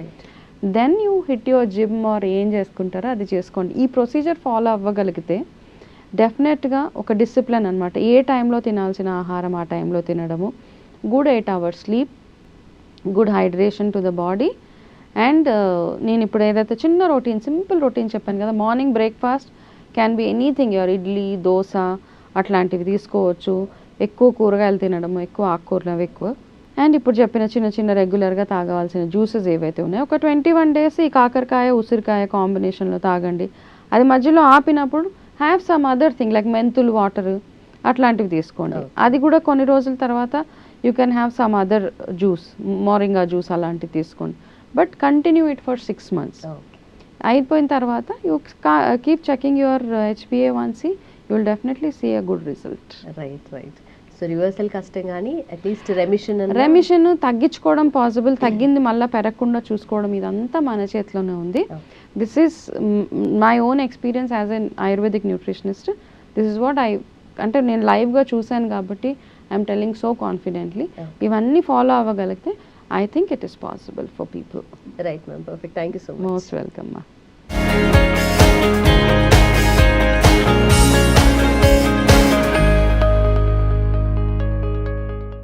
Then you hit your gym or ఏం చేసుకుంటారో అది చేసుకోండి. ఈ ప్రొసీజర్ ఫాలో అవ్వగలిగితే డెఫినెట్గా ఒక డిసిప్లిన్ అనమాట. ఏ టైంలో తినాల్సిన ఆహారం ఆ టైంలో తినడము, good 8 hours sleep, good hydration to the body. And నేను ఇప్పుడు ఏదైతే చిన్న రొటీన్, సింపుల్ రొటీన్ చెప్పాను కదా, morning breakfast can be anything, your idli, dosa అట్లాంటివి తీసుకోవచ్చు. ఎక్కువ కూరగాయలు తినడము, ఎక్కువ ఆకుకూరలు అవి ఎక్కువ. అండ్ ఇప్పుడు చెప్పిన చిన్న చిన్న రెగ్యులర్గా తాగవలసిన జ్యూసెస్ ఏవైతే ఉన్నాయో ఒక 21 days ఈ కాకరకాయ ఉసిరికాయ కాంబినేషన్లో తాగండి. అది మధ్యలో ఆపినప్పుడు have some other thing like మెంతులు వాటర్ అట్లాంటివి తీసుకోండి. అది కూడా కొన్ని రోజుల తర్వాత you can have some other juice, moringa juice అలాంటివి తీసుకోండి. But continue it for 6 months. అయిపోయిన తర్వాత you keep checking your HbA1c, you will definitely see a good result. Right. So reversal కష్టం కానీ అట్లీస్ట్ రెమిషన్ తగ్గించుకోవడం పాసిబుల్. తగ్గింది మళ్ళీ పెరగకుండా చూసుకోవడం ఇదంతా మన చేతిలోనే ఉంది. This is my own experience as an Ayurvedic nutritionist. This is what అంటే నేను లైవ్గా చూశాను కాబట్టి ఐఎమ్ టెల్లింగ్ సో కాన్ఫిడెంట్లీ. ఇవన్నీ ఫాలో అవ్వగలిగితే I think it is possible for people. Right ma'am, perfect. Thank you so much. Most welcome మా.